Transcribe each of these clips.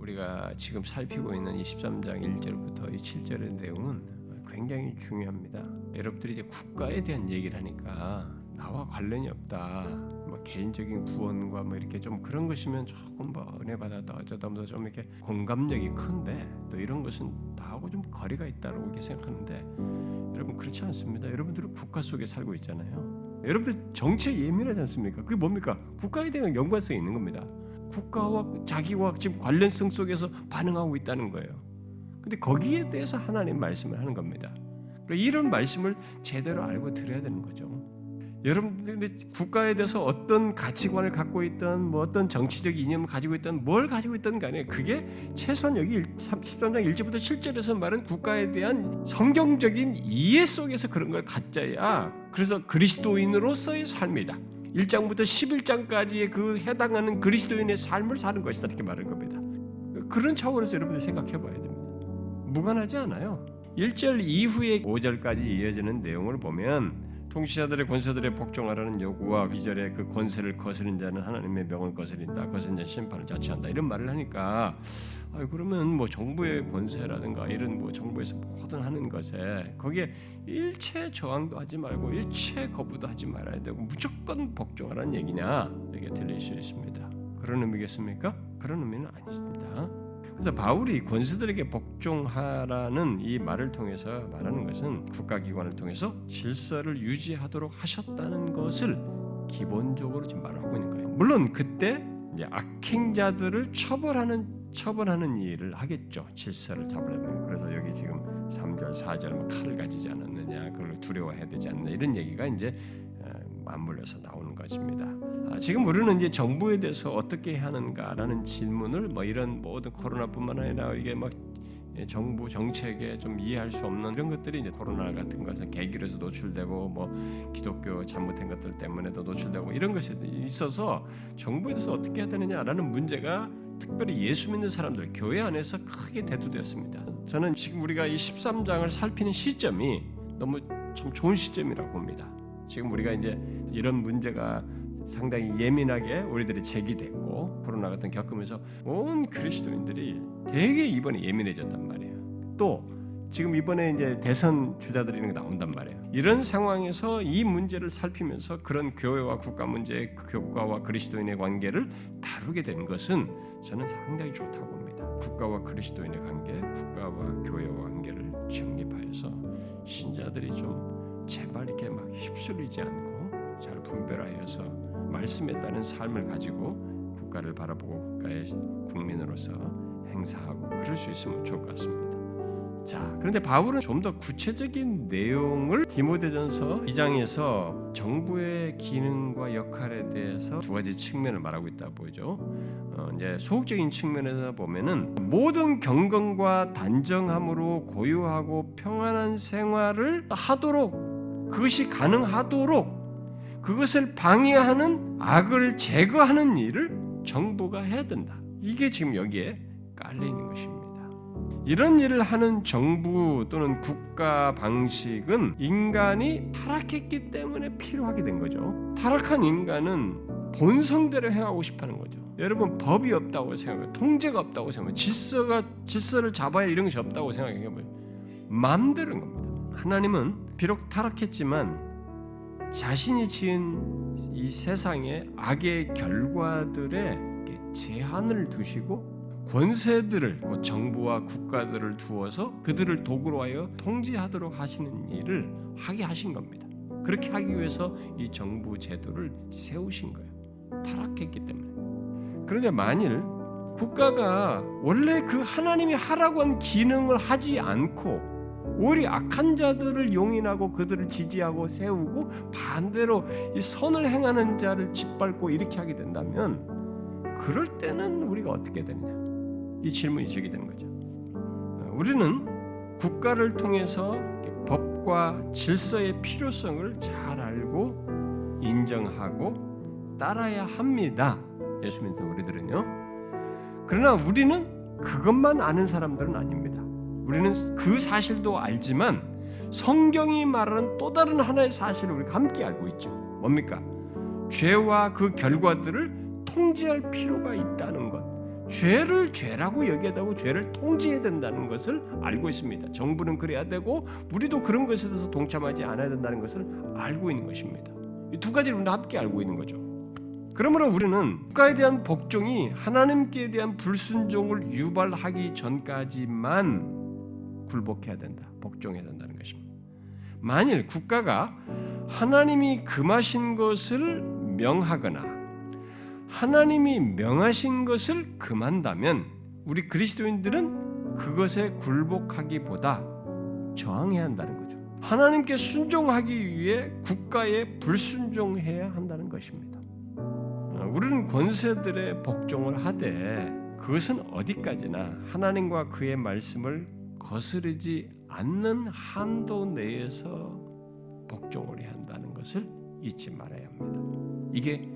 우리가 지금 살피고 있는 이 13장 1절부터 이 7절의 내용은 굉장히 중요합니다. 여러분들이 이제 국가에 대한 얘기를 하니까 나와 관련이 없다. 뭐 개인적인 구원과 뭐 이렇게 좀 그런 것이면 조금 뭐 은혜 받았다 어쩌다 보다 좀 이렇게 공감력이 큰데 또 이런 것은 나하고 좀 거리가 있다고 이렇게 생각하는데 여러분 그렇지 않습니다. 여러분들은 국가 속에 살고 있잖아요. 여러분들 정치에 예민하지 않습니까? 그게 뭡니까? 국가에 대한 연관성이 있는 겁니다. 국가와 자기와 지금 관련성 속에서 반응하고 있다는 거예요. 근데 거기에 대해서 하나님 말씀을 하는 겁니다. 그러니까 이런 말씀을 제대로 알고 들어야 되는 거죠. 여러분들이 국가에 대해서 어떤 가치관을 갖고 있던 뭐 어떤 정치적 이념을 가지고 있던 뭘 가지고 있던 간에 그게 최소한 여기 13장 1절부터 7절에서 말은 국가에 대한 성경적인 이해 속에서 그런 걸 갖자야. 그래서 그리스도인으로서의 삶이다. 1장부터 11장까지의 그 해당하는 그리스도인의 삶을 사는 것이다 이렇게 말하는 겁니다. 그런 차원에서 여러분들 생각해 봐야 됩니다. 무관하지 않아요. 1절 이후에 5절까지 이어지는 내용을 보면 통치자들의 권세들의 복종하라는 요구와 2절에 그 권세를 거스른 자는 하나님의 명을 거스린다. 거스른 자는 심판을 자처한다. 이런 말을 하니까 그러면 뭐 정부의 권세라든가 이런 뭐 정부에서 모든 하는 것에 거기에 일체 저항도 하지 말고 일체 거부도 하지 말아야 되고 무조건 복종하라는 얘기냐 이렇게 들릴 수 있습니다. 그런 의미겠습니까? 그런 의미는 아닙니다. 그래서 바울이 권세들에게 복종하라는 이 말을 통해서 말하는 것은 국가기관을 통해서 질서를 유지하도록 하셨다는 것을 기본적으로 지금 말하고 있는 거예요. 물론 그때 이제 악행자들을 처벌하는 일을 하겠죠. 질서를 잡으려면. 그래서 여기 지금 3절, 4절 칼을 가지지 않았느냐, 그걸 두려워해야 되지 않느냐 이런 얘기가 이제 맞물려서 나오는 것입니다. 지금 우리는 이제 정부에 대해서 어떻게 하는가라는 질문을 뭐 이런 모든 코로나뿐만 아니라 이게 막 정부 정책에 좀 이해할 수 없는 이런 것들이 이제 코로나 같은 것은 계기로 해서 노출되고 뭐 기독교 잘못된 것들 때문에도 노출되고 이런 것이 있어서 정부에 대해서 어떻게 해야 되느냐라는 문제가 특별히 예수 믿는 사람들 교회 안에서 크게 대두됐습니다. 저는 지금 우리가 이 13장을 살피는 시점이 너무 참 좋은 시점이라고 봅니다. 지금 우리가 이제 이런 문제가 상당히 예민하게 우리들이 제기됐고 코로나 같은 겪으면서 온 그리스도인들이 되게 이번에 예민해졌단 말이에요. 또 지금 이번에 이제 대선 주자들이 이런 게 나온단 말이에요. 이런 상황에서 이 문제를 살피면서 그런 교회와 국가 문제, 교과와 그리스도인의 관계를 다루게 된 것은 저는 상당히 좋다고 봅니다. 국가와 그리스도인의 관계, 국가와 교회와 관계를 정립하여서 신자들이 좀 제발 이렇게 막 휩쓸리지 않고 잘 분별하여서 말씀에 따른 삶을 가지고 국가를 바라보고 국가의 국민으로서 행사하고 그럴 수 있으면 좋을 것 같습니다. 자, 그런데 바울은 좀 더 구체적인 내용을 디모데전서 2장에서 정부의 기능과 역할에 대해서 두 가지 측면을 말하고 있다 보이죠. 이제 소극적인 측면에서 보면은 모든 경건과 단정함으로 고요하고 평안한 생활을 하도록 그것이 가능하도록 그것을 방해하는 악을 제거하는 일을 정부가 해야 된다. 이게 지금 여기에 깔려 있는 것입니다. 이런 일을 하는 정부 또는 국가 방식은 인간이 타락했기 때문에 필요하게 된 거죠. 타락한 인간은 본성대로 해가고 싶어하는 거죠. 여러분 법이 없다고 생각해요. 통제가 없다고 생각해요. 질서를 잡아야 이런 것이 없다고 생각해요. 마음대로인 겁니다. 하나님은 비록 타락했지만 자신이 지은 이 세상의 악의 결과들에 제한을 두시고 권세들을 정부와 국가들을 두어서 그들을 도구로 하여 통제하도록 하시는 일을 하게 하신 겁니다. 그렇게 하기 위해서 이 정부 제도를 세우신 거예요. 타락했기 때문에. 그런데 만일 국가가 원래 그 하나님이 하라고 한 기능을 하지 않고 오히려 악한 자들을 용인하고 그들을 지지하고 세우고 반대로 이 선을 행하는 자를 짓밟고 이렇게 하게 된다면 그럴 때는 우리가 어떻게 되느냐? 이 질문이 제기되는 거죠. 우리는 국가를 통해서 법과 질서의 필요성을 잘 알고 인정하고 따라야 합니다. 예수 믿는 우리들은요. 그러나 우리는 그것만 아는 사람들은 아닙니다. 우리는 그 사실도 알지만 성경이 말하는 또 다른 하나의 사실을 우리가 함께 알고 있죠. 뭡니까? 죄와 그 결과들을 통제할 필요가 있다는 것. 죄를 죄라고 여겨야 되고 죄를 통제해야 된다는 것을 알고 있습니다. 정부는 그래야 되고 우리도 그런 것에 대해서 동참하지 않아야 된다는 것을 알고 있는 것입니다. 이 두 가지를 우리는 함께 알고 있는 거죠. 그러므로 우리는 국가에 대한 복종이 하나님께 대한 불순종을 유발하기 전까지만 굴복해야 된다. 복종해야 된다는 것입니다. 만일 국가가 하나님이 금하신 것을 명하거나 하나님이 명하신 것을 금한다면 우리 그리스도인들은 그것에 굴복하기보다 저항해야 한다는 거죠. 하나님께 순종하기 위해 국가에 불순종해야 한다는 것입니다. 우리는 권세들의 복종을 하되 그것은 어디까지나 하나님과 그의 말씀을 거스르지 않는 한도 내에서 복종을 해야 한다는 것을 잊지 말아야 합니다. 이게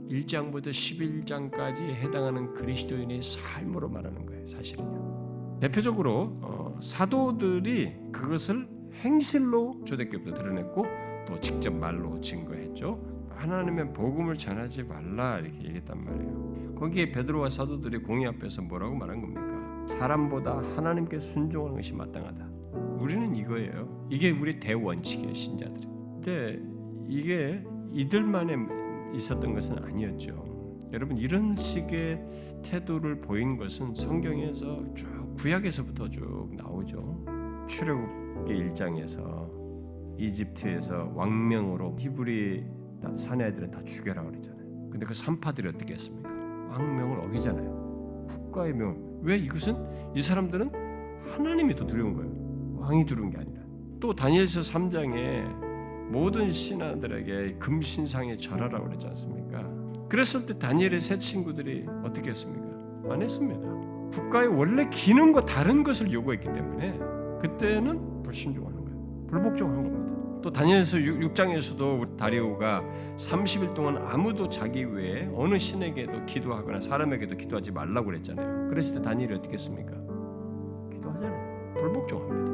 1장부터 11장까지 해당하는 그리스도인의 삶으로 말하는 거예요. 사실은요. 대표적으로 사도들이 그것을 행실로 초대교회도 드러냈고 또 직접 말로 증거했죠. 하나님의 복음을 전하지 말라 이렇게 얘기했단 말이에요. 거기에 베드로와 사도들이 공의 앞에서 뭐라고 말한 겁니까? 사람보다 하나님께 순종하는 것이 마땅하다. 우리는 이거예요. 이게 우리 대원칙이에요, 신자들이. 근데 이게 이들만의 있었던 것은 아니었죠. 여러분 이런 식의 태도를 보인 것은 성경에서 쭉 구약에서부터 쭉 나오죠. 출애굽기 1장에서 이집트에서 왕명으로 히브리 사내들은 다 죽여라 그랬잖아요. 근데 그 산파들이 어떻게 했습니까? 왕명을 어기잖아요. 국가의 명을. 왜 이것은 이 사람들은 하나님이 더 두려운 거예요. 왕이 두려운 게 아니라. 또 다니엘서 3장에 모든 신하들에게 금신상에 절하라고 그랬지 않습니까? 그랬을 때 다니엘의 세 친구들이 어떻게 했습니까? 안 했습니다. 국가의 원래 기능과 다른 것을 요구했기 때문에 그때는 불순종하는 거예요. 불복종한 겁니다. 또 다니엘서 6장에서도 다리오가 30일 동안 아무도 자기 외에 어느 신에게도 기도하거나 사람에게도 기도하지 말라고 그랬잖아요. 그랬을 때 다니엘이 어떻게 했습니까? 기도하잖아요. 불복종합니다.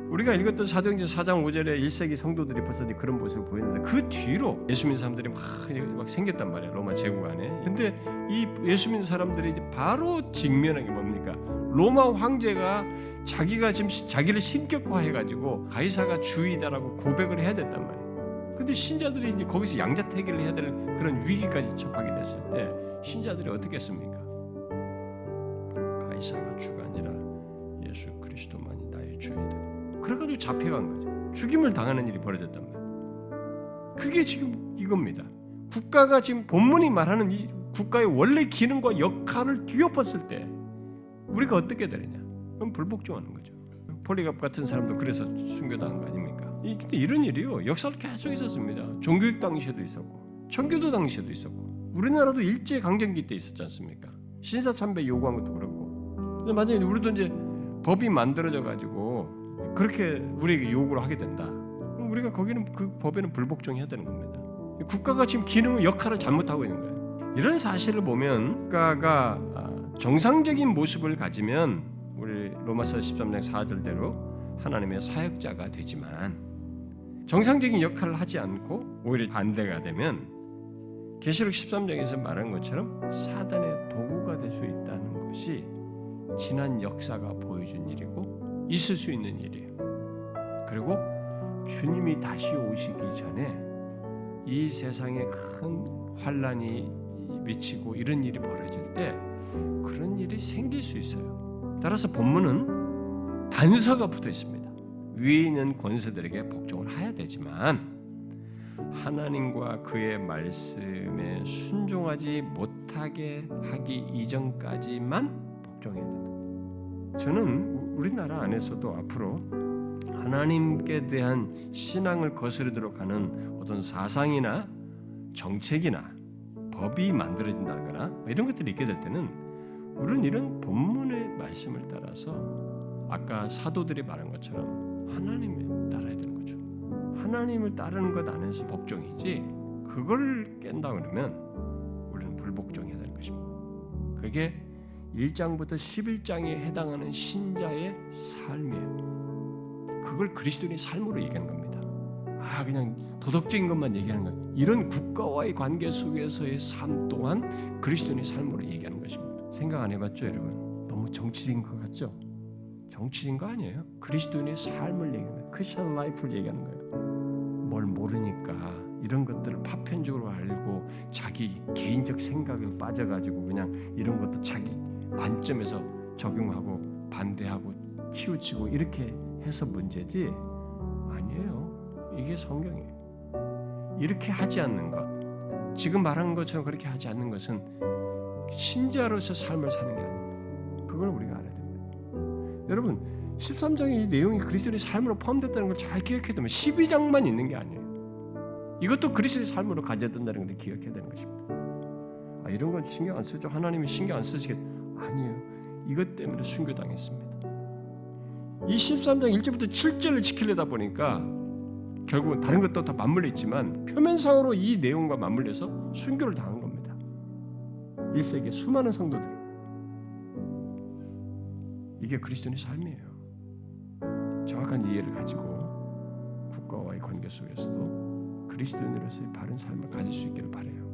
우리가 읽었던 사도행전 4장 5절에 1세기 성도들이 벌써 그런 모습을 보였는데 그 뒤로 예수 믿는 사람들이 막 생겼단 말이에요. 로마 제국 안에. 근데 이 예수 믿는 사람들이 이제 바로 직면한 게 뭡니까? 로마 황제가 자기가 지금 자기를 신격화해가지고 가이사가 주이다라고 고백을 해야 됐단 말이에요. 근데 신자들이 이제 거기서 양자택일을 해야 될 그런 위기까지 접하게 됐을 때 신자들이 어떻게 했습니까? 가이사가 주가 아니라 예수 그리스도만이 나의 주이다. 그래가지고 잡혀간 거죠. 죽임을 당하는 일이 벌어졌단 말이에요. 그게 지금 이겁니다. 국가가 지금 본문이 말하는 이 국가의 원래 기능과 역할을 뒤엎었을 때 우리가 어떻게 되느냐? 그럼 불복종하는 거죠. 폴리갑 같은 사람도 그래서 순교당한 거 아닙니까? 근데 이런 일이요 역사를 계속 있었습니다. 종교육 당시에도 있었고 청교도 당시에도 있었고 우리나라도 일제 강점기 때 있었지 않습니까? 신사참배 요구한 것도 그렇고. 근데 만약에 우리도 이제 법이 만들어져 가지고 그렇게 우리에게 요구를 하게 된다. 그럼 우리가 거기는 그 법에는 불복종해야 되는 겁니다. 국가가 지금 기능을 역할을 잘못하고 있는 거예요. 이런 사실을 보면 국가가 정상적인 모습을 가지면 우리 로마서 13장 4절대로 하나님의 사역자가 되지만 정상적인 역할을 하지 않고 오히려 반대가 되면 계시록 13장에서 말한 것처럼 사단의 도구가 될 수 있다는 것이 지난 역사가 보여준 일이고 있을 수 있는 일이에요. 그리고 주님이 다시 오시기 전에 이 세상에 큰 환란이 미치고 이런 일이 벌어질 때 그런 일이 생길 수 있어요. 따라서 본문은 단서가 붙어 있습니다. 위에 있는 권세들에게 복종을 해야 되지만 하나님과 그의 말씀에 순종하지 못하게 하기 이전까지만 복종해야 된다. 저는 우리나라 안에서도 앞으로 하나님께 대한 신앙을 거스르도록 하는 어떤 사상이나 정책이나 법이 만들어진다거나 이런 것들이 있게 될 때는 우리는 이런 본문의 말씀을 따라서 아까 사도들이 말한 것처럼 하나님을 따라야 되는 거죠. 하나님을 따르는 것 안에서 복종이지 그걸 깬다 그러면 우리는 불복종해야 되는 것입니다. 그게 1장부터 11장에 해당하는 신자의 삶이에요. 그걸 그리스도인의 삶으로 얘기하는 겁니다. 그냥 도덕적인 것만 얘기하는 거예요. 이런 국가와의 관계 속에서의 삶 또한 그리스도인의 삶으로 얘기하는 것입니다. 생각 안 해봤죠, 여러분? 너무 정치적인 것 같죠? 정치적인 거 아니에요? 그리스도인의 삶을 얘기하는 거예요. 크리스천 라이프를 얘기하는 거예요. 뭘 모르니까 이런 것들을 파편적으로 알고 자기 개인적 생각을 빠져가지고 그냥 이런 것도 자기 관점에서 적용하고 반대하고 치우치고 이렇게 해서 문제지 아니에요. 이게 성경이에요. 이렇게 하지 않는 것, 지금 말한 것처럼 그렇게 하지 않는 것은 신자로서 삶을 사는 게 아닙니다. 그걸 우리가 알아야 됩니다. 여러분 13장의 이 내용이 그리스도의 삶으로 포함됐다는 걸 잘 기억해야 되면 12장만 있는 게 아니에요. 이것도 그리스도의 삶으로 가져야 된다는 걸 기억해야 되는 것입니다. 이런 건 신경 안 쓰죠. 하나님이 신경 안 쓰시겠? 아니에요. 이것 때문에 순교당했습니다. 이 13장 1절부터 7절을 지키려다 보니까 결국은 다른 것도 다 맞물려 있지만 표면상으로 이 내용과 맞물려서 순교를 당한 겁니다. 1세기의 수많은 성도들. 이게 그리스도인의 삶이에요. 정확한 이해를 가지고 국가와의 관계 속에서도 그리스도인으로서의 바른 삶을 가질 수 있기를 바라요.